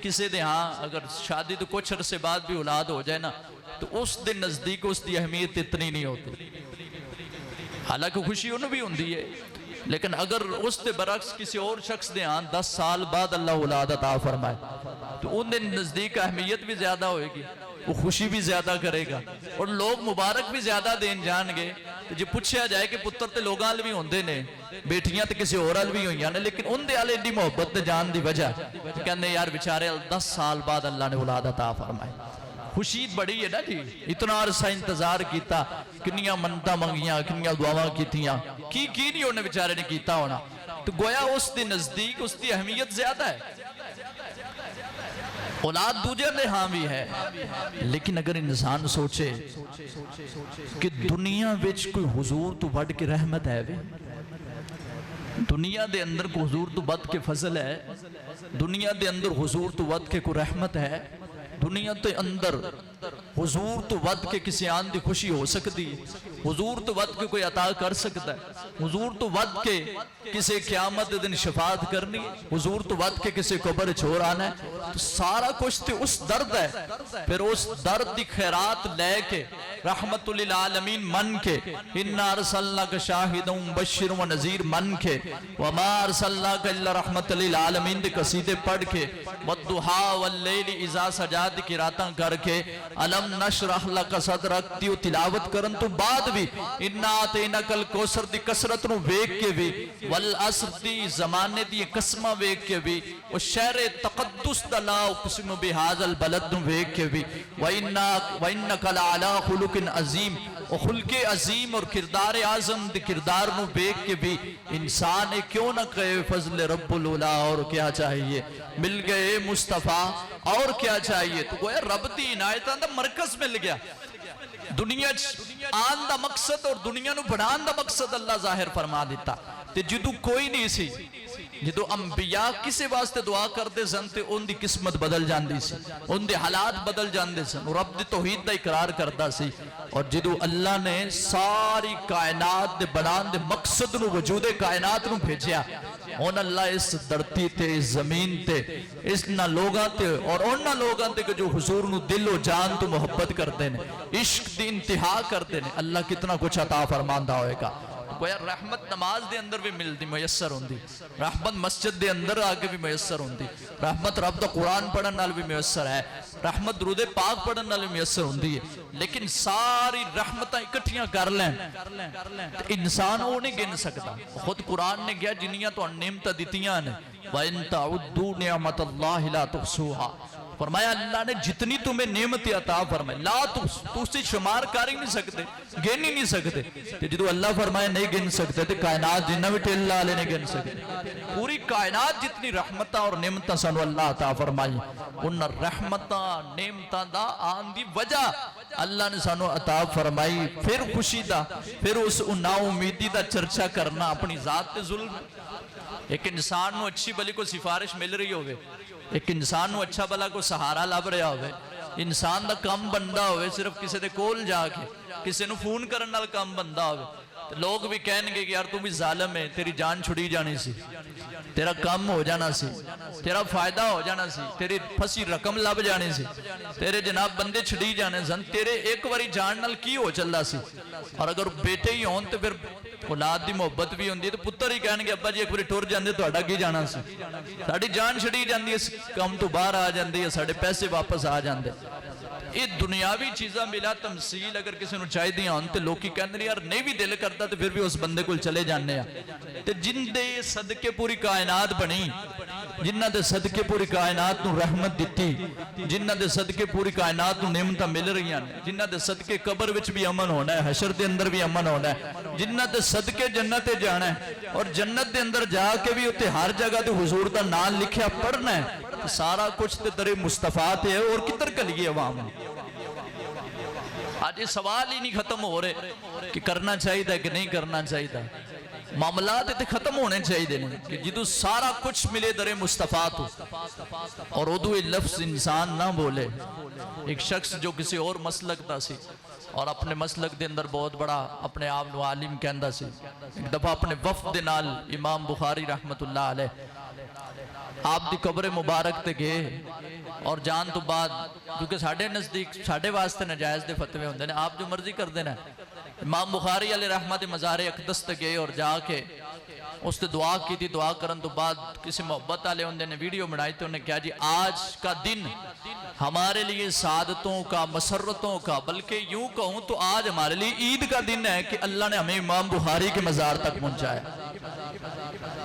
کسی دے ہاں اگر شادی تو کچھ عرصے بعد بھی اولاد ہو جائے نا تو اس دن نزدیک اس دی اہمیت اتنی نہیں ہوتی، حالانکہ خوشی انہوں بھی ہوندی ہے، لیکن اگر اس دے برعکس کسی اور شخص دے ہاں 10 سال بعد اللہ اولاد عطا فرمائے تو ان دن نزدیک اہمیت بھی زیادہ ہوئے گی، وہ خوشی بھی زیادہ کرے گا اور لوگ مبارک بھی زیادہ دین جان گے۔ تو جب پوچھا جائے کہ پتر تے لوگاں بھی ہوندے نے، بیٹیاں تے کسی اور بھی ہوئی ہیں، لیکن ان دے آلے اتنی محبت تے جان دی وجہ کہنے یار بیچارے 10 سال بعد اللہ نے اولاد عطا فرمائے، خوشی بڑی ہے نا جی، اتنا عرصہ انتظار کیتا، کنیاں منتاں منگیاں، کنیاں دعاواں کیتیاں، کی نہیں انہیں بیچارے نے کیتا ہونا، تو گویا اس دی نزدیک اس دی اہمیت زیادہ ہے۔ اولاد دوجہ نے ہاں بھی ہے، لیکن اگر انسان سوچے کہ دنیا وچ کوئی حضور تو بڑھ کے رحمت ہے وے، دنیا دے اندر کوئی حضور تو بڑھ کے فضل ہے، دنیا دے اندر حضور تو بڑھ کے کوئی رحمت ہے، دنیا دے اندر حضور تو بڑھ کے کسی آن دی خوشی ہو سکتی ہے، حضور تو بڑھ کے کوئی عطا کر سکتا ہے، حضور تو بڑھ کے کسی قیامت دن شفاعت کرنی ہے، حضور تو بڑھ کے کسی قبر چھوڑ آنا ہے، تو سارا کچھ تے اس درد ہے، پھر اس درد دی خیرات لے کے رحمت للعالمین من کے، اِنَّا أَرْسَلْنَاكَ شَاهِدًا مُبَشِّرًا وَنَذِيرًا من کے، وَمَا أَرْسَلْنَاكَ إِلَّا رَحْمَةً لِلْعَالَمِينَ دے قصیدے پڑھ کے، وَالضُّحَىٰ وَاللَّيْلِ إِذَا سَجَىٰ کی راتاں کر کے، أَلَمْ نَشْرَحْ لَكَ صَدْرَكَ دیو تلاوت کرن تو بعد بھی، اِنَّا أَعْطَيْنَاكَ الْكَوْثَرَ دی کثرت نو ویکھ کے بھی، وَالْعَصْرِ دی زمانے دی قسمہ ویکھ کے بھی، وَالشَّهْرِ تقدس دا لا اقسم بهذا البلد نو ویکھ کے بھی، وَإِنَّكَ لَعَلَىٰ خُلُقٍ عظیم، اور خلق عظیم اور کردار اعظم دے کردار نو بیک کے بھی انسان کیوں نہ کہے فضل رب العلا، اور کیا چاہیے مل گئے مصطفیٰ، اور کیا چاہیے، تو گویا رب دی عنایتاں دا مرکز مل گیا، دنیا آن دا مقصد اور دنیا نو بڑھان دا مقصد اللہ ظاہر فرما دیتا، تے جدو کوئی نہیں سی، جدو انبیاء کسی واسطے دعا کرتے سن تے ان دی قسمت بدل جاندی سی، ان دی حالات بدل جاندے سن، رب دی توحید دا اقرار کرتا سی، اور جدو اللہ نے ساری کائنات دے بنان دے مقصد نو وجود کائنات نو بھیجیا، ان اللہ اس دھرتی تے اس زمین تے اس نہ لوگاں تے اور ان نہ لوگاں تے کہ جو حضور نو دل و جان تو محبت کرتے ہیں، عشق دی انتہا کرتے ہیں، اللہ کتنا کچھ عطا فرماندہ ہوئے گا۔ گویا رحمت نماز دے اندر بھی ملتی میسر ہوندی، رحمت مسجد دے اندر آگے بھی میسر ہوندی، رحمت رب دا قرآن پڑھن نال بھی میسر ہے، رحمت درود پاک پڑھن نال بھی میسر ہوندی ہے، لیکن ساری رحمتاں اکٹھیاں کر لیں انسان وہ نہیں گن سکتا، خود قرآن نے کہا جنیاں تو نعمتاں دتیاں نے وَإِن تَعُدُّوا نِعْمَةَ اللَّهِ لَا تُحْصُوهَا، فرمایا اللہ نے جتنی تمہیں نعمت عطا فرمائے لا تو اسے شمار کر ہی نہیں سکتے، گن ہی نہیں سکتے، جدو اللہ فرمائے نہیں گن سکتے تو کائنات جنہ بھی اللہ علیہ نہیں گن سکتے، پوری کائنات جتنی رحمتہ اور نعمتہ سنو اللہ عطا فرمائی، ان رحمتہ نعمتہ دا آن دی وجہ اللہ نے سانو عطا فرمائی، پھر خوشی دا، پھر اس نا امیدی دا چرچا کرنا اپنی ذات تے ظلم۔ ایک انسان نو اچھی بلی کو سفارش مل رہی ہوئے، ایک انسان نو اچھا بلا کو سہارا لب رہا ہوئے، انسان دا کم بندہ ہوئے صرف کسی دے کول جا کے کسی نو فون کرن نال کم بندہ ہوئے، لوگ بھی کہنے گے کہ یار تو بھی ظالم ہے، تیری جان چھڑی جانی سی، تیرا کم ہو جانا سی، تیرا فائدہ ہو جانا سی، تیری پھسی رقم لب جانی سی، تیرے جناب بندے چھڑی جانے سن، تیرے ایک واری جان نال کی ہو چلا سی، اور اگر بیٹے ہی ہون تو پھر اولاد دی محبت بھی ہوندی ہے تو پتر ہی کہنے گے ابا جی ایک باری ٹر جاندے تو اڈا کی جانا سی، ساڑی جان چھڑی جاندی ہے، کم تو باہر آ جاندی ہے، ساڑے پیسے واپس آ جاندے، یہ دنیاوی چیزاں ملا تمثیل اگر کسی نو چاہی دیاں ہوں تے لوکی کہندے یار نہیں بھی دل کرتا تو پھر بھی اس بندے کو چلے جانے ہیں، تے جن دے صدقے پوری کائنات بنی، جنہ دے صدقے پوری کائنات نو رحمت دیتی، جنہ دے صدقے پوری کائنات نو نعمتاں مل رہی ہیں، جنہ دے صدقے قبر وچ بھی امن ہونا ہے، حشر دے اندر بھی امن ہونا ہے، جنہ دے صدقے جنت جانا ہے، اور جنت دے اندر جا کے بھی ہوتے ہر جگہ تے حضور دا نام لکھیا پڑھنا ہے، تو سارا کچھ تے در مصطفیٰ تے ہے، اور کتر کلیے عوام آج یہ سوال ہی نہیں ختم ہو رہے کہ کرنا چاہیے کہ نہیں کرنا چاہیے، معاملات تے ختم ہونے چاہیے کہ جدو سارا کچھ ملے در مصطفیٰ تو، اور ادو یہ لفظ انسان نہ بولے۔ ایک شخص جو کسی اور مسلک دا سی اور اپنے مسلک دے اندر بہت بڑا اپنے آپ نو عالم کہندہ سی، ایک دفعہ اپنے وفد نال امام بخاری رحمت اللہ علیہ آپ دی قبر مبارک تے گئے اور جان تو بعد کیونکہ ساڑھے نزدیک ساڑھے واسطے نجائز دے فتوے ہوندے نے آپ جو مرضی کر دینا امام بخاری علیہ رحمت مزار اقدس تے گئے اور جا کے اس تے دعا کی تھی دعا کرن تو بعد کسی محبت والے ہوندے نے ویڈیو بنائی تو انہیں کہا جی آج کا دن ہمارے لیے سعادتوں کا مسرتوں کا بلکہ یوں کہوں تو آج ہمارے لیے عید کا دن ہے کہ اللہ نے ہمیں امام بخاری کے مزار تک پہنچایا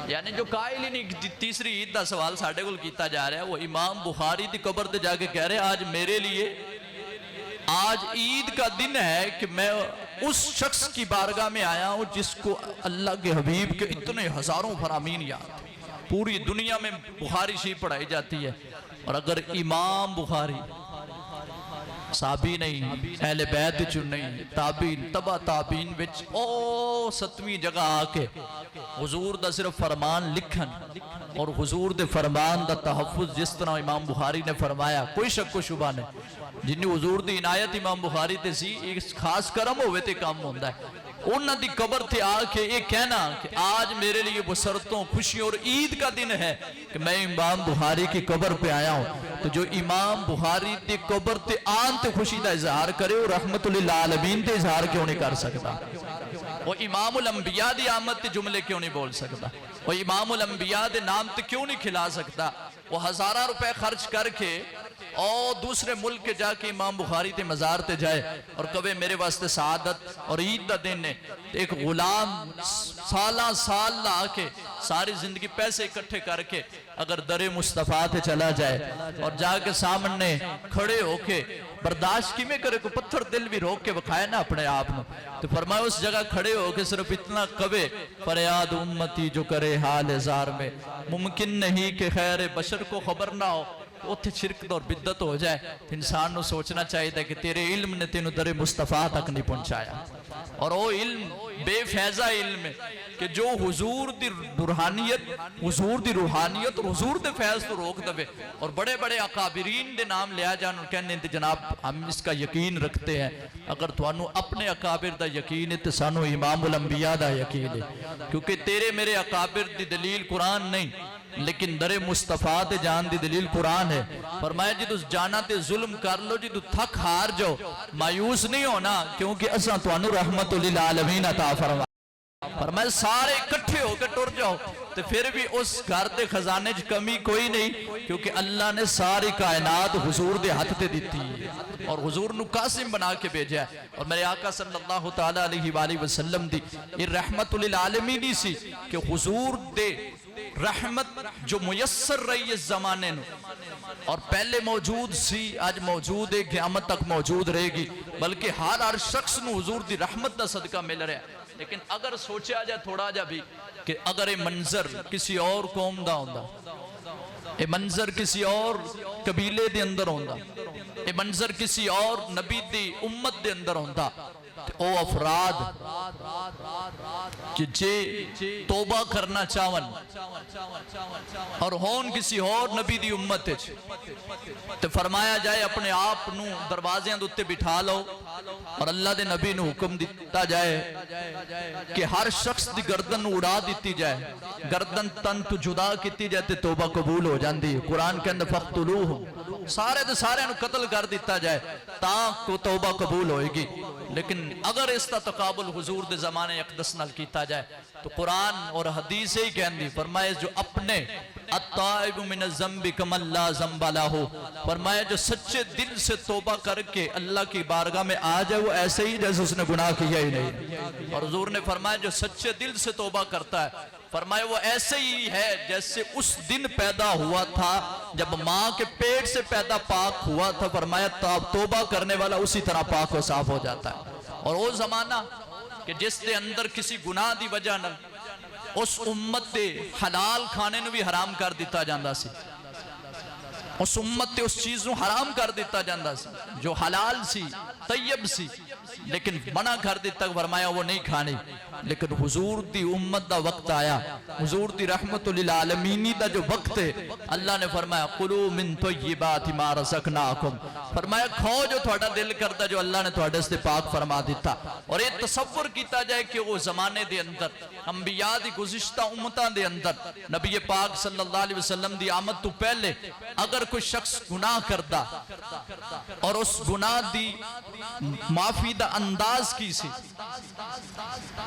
یعنی جو قائل ہی نہیں تیسری عید دا سوال ساڑھے کو کیتا جا رہا ہے وہ امام بخاری دی قبر تے جا کے کہہ رہے آج میرے لیے آج عید کا دن ہے کہ میں اس شخص کی بارگاہ میں آیا ہوں جس کو اللہ کے حبیب کے اتنے ہزاروں فرامین یاد پوری دنیا میں بخاری شریف پڑھائی جاتی ہے اور اگر امام بخاری صحابی نہیں اہل بیت چن نہیں تابعین تبع تابعین وچ او ستویں جگہ آ کے حضور دا صرف فرمان لکھن اور حضور دے فرمان دا تحفظ جس طرح امام بخاری نے فرمایا کوئی شک و شبہ نہیں جنہی حضور دی عنایت امام بخاری تے سی ایک خاص کرم ہوئے تے کام ہوندہ ہے انہاں دی قبر تھے آ کے یہ کہنا کہ آج میرے لیے بسرتوں خوشی اور عید کا دن ہے کہ میں امام بخاری کی قبر پہ آیا ہوں تو جو امام بخاری دی قبر تے آن تے خوشی دا اظہار کرے اور رحمت للعالمین تے اظہار کیوں نہیں کر سکتا وہ امام الانبیاء دی آمد تے جملے کیوں نہیں بول سکتا وہ امام الانبیاء دے نام تے کیوں نہیں کھلا سکتا وہ ہزارہ روپے خرچ کر کے اور دوسرے ملک کے جا کے امام بخاری تے مزار تے جائے اور کبھی میرے واسطے سعادت اور عید دا دن ہے ایک غلام سالہ سال لا کے ساری زندگی پیسے اکٹھے کر کے اگر در مصطفیٰ تے چلا جائے اور جا کے سامنے کھڑے ہو کے برداشت کی میں کرے کو پتھر دل بھی روک کے بکھائے نا اپنے آپ میں تو فرمایا اس جگہ کھڑے ہو کے صرف اتنا کبے فریاد امتی جو کرے حال زار میں ممکن نہیں کہ خیر بشر کو خبر نہ ہو اتھے شرک اور بدت ہو جائے انسان نو سوچنا چاہیے تھا کہ تیرے علم نے تینو در مصطفیٰ تک نہیں پہنچایا اور وہ علم بے فیضہ علم ہے کہ جو حضور دی روحانیت اور حضور دے فیض تو روک دے اور بڑے بڑے اکابرین دے نام لیا جان اور کہنے تھے جناب ہم اس کا یقین رکھتے ہیں اگر تو انو اپنے اکابر دا یقین ہے تو سانو امام الانبیاء دا یقین ہے کیونکہ تیرے میرے اکابر دی دلیل قرآن نہیں لیکن در مصطفیٰ تے جان دی دلیل قرآن ہے فرمایا جی تو جانا تے ظلم کر لو جی تو تھک ہار جاؤ مایوس نہیں ہونا کیونکہ اساں تو انو رحمت للعالمین عطا فرمایا سارے اکٹھے ہو کے ٹر جاؤ تو پھر بھی اس گھر دے خزانے چ کمی کوئی نہیں کیونکہ اللہ نے ساری کائنات حضور دے ہاتھ تے دیتی ہے اور حضور نو قاسم بنا کے بھیجا ہے اور میرے آقا صلی اللہ تعالیٰ علیہ وآلہ وسلم دی یہ رحمت للعالمین سی کہ حضور دے رحمت جو میسر رہی اس زمانے نو اور پہلے موجود سی آج موجود ہے قیامت تک موجود رہے گی بلکہ ہر شخص نو حضور دی رحمت دا صدقہ مل رہا ہے لیکن اگر سوچا جائے تھوڑا جا بھی کہ اگر یہ منظر کسی اور قوم دا ہوندہ یہ منظر کسی اور قبیلے دے اندر ہوندہ یہ منظر کسی اور نبی دی امت دے اندر ہوندہ او افراد جے توبہ کرنا چاون اور ہون کسی اور نبی دی امت تو فرمایا جائے اپنے آپ نو دروازیاں دوتے بٹھا لو اور اللہ دے نبی نو حکم دیتا جائے کہ ہر شخص دی گردن اڑا دیتی جائے گردن تن تو جدا کیتی جائے تے توبہ قبول ہو جاندی قرآن کے اندر فَقْتُلُوهُمْ سارے دے سارے نو قتل کر دیتا جائے تاں کو توبہ قبول ہوئے گی لیکن اگر اس کا تقابل حضور دے زمانے اقدس نال کیتا جائے تو قرآن اور حدیث ہی کہندی فرمائے جو اپنے الطائب من الذنب کمن لا ذنب لہ فرمائے جو سچے دل سے توبہ کر کے اللہ کی بارگاہ میں آ جائے وہ ایسے ہی جیسے اس نے گناہ کیا ہی نہیں اور حضور نے فرمایا جو سچے دل سے توبہ کرتا ہے فرمایا وہ ایسے ہی ہے جیسے اس دن پیدا ہوا تھا جب ماں کے پیٹ سے پیدا پاک ہوا تھا فرمایا توبہ کرنے والا اسی طرح پاک و صاف ہو جاتا ہے اور وہ زمانہ کہ جس دے اندر کسی گناہ دی وجہ نہ اس امت دے حلال کھانے نو بھی حرام کر دیتا جاندہ سی اس امت تے اس چیز نو حرام کر دیتا جاندہ سی جو حلال سی طیب سی لیکن منع کر دیتا فرمایا وہ نہیں کھانی لیکن حضور دی امت دا وقت آیا حضور دی رحمت للعالمینی دا جو وقت ہے اللہ نے فرمایا قلو من طیبات ما رزقناکم فرمایا کھاؤ جو تھوڑا دل کرتا جو اللہ نے تھوڑے سے پاک فرما دیتا اور یہ تصور کیتا جائے کہ وہ زمانے دے اندر انبیاء دی گزشتہ امتاں دے اندر نبی پاک صلی اللہ علیہ وسلم دی آمد تو پہلے اگر کوئی شخص گناہ کرتا اور اس گناہ دی معافی دا انداز کی سی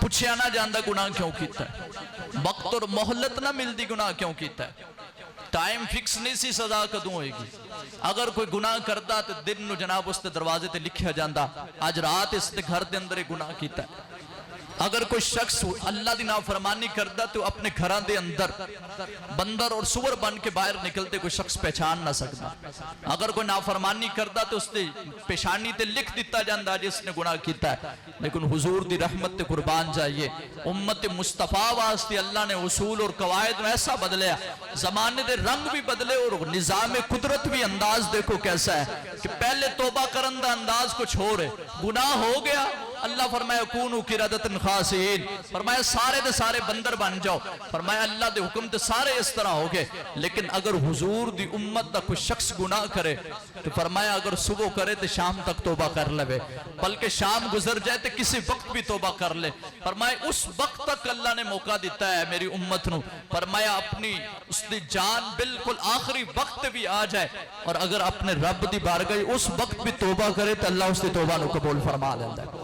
پوچھیا نہ جاندہ گناہ کیوں کیتا ہے وقت اور محلت نہ ملتی گناہ کیوں کیتا ہے ٹائم فکس نہیں سی سزا کدوں ہوئے گی اگر کوئی گناہ کرتا تو دن نو جناب اس تے دروازے تے لکھیا جاندہ آج رات اس تے گھر دے اندر گناہ کیتا ہے اگر کوئی شخص اللہ دی نافرمانی کرتا تو اپنے گھران دے اندر بندر اور سور بن کے باہر نکلتے کوئی شخص پہچان نہ سکتا اگر کوئی نافرمانی کرتا تو اس نے پیشانی تے لکھ دیتا جاندہ جس نے گناہ کیتا ہے لیکن حضور دی رحمت تے قربان جائیے امت مصطفیٰ واسطے اللہ نے اصول اور قواعد میں ایسا بدلیا زمانے دے رنگ بھی بدلے اور نظام قدرت بھی انداز دیکھو کیسا ہے کہ پہلے توبہ کرندہ انداز کچھ ہو رہے گناہ ہو گیا اللہ فرمایا کونو قردۃ خاسئین فرمایا سارے دے سارے بندر بن جاؤ فرمایا اللہ دے حکم تے سارے اس طرح ہو گئے لیکن اگر حضور دی امت دا کوئی شخص گناہ کرے تو فرمایا اگر صبح کرے تو شام تک توبہ کر لے بلکہ شام گزر جائے تو کسی وقت بھی توبہ کر لے فرمایا اس وقت تک اللہ نے موقع دیتا ہے میری امت نو فرمایا اپنی اس دی جان بالکل آخری وقت بھی آ جائے اور اگر اپنے رب دی بارگاہ اس وقت بھی توبہ کرے تو اللہ اس دی توبہ نو قبول فرما لیتا ہے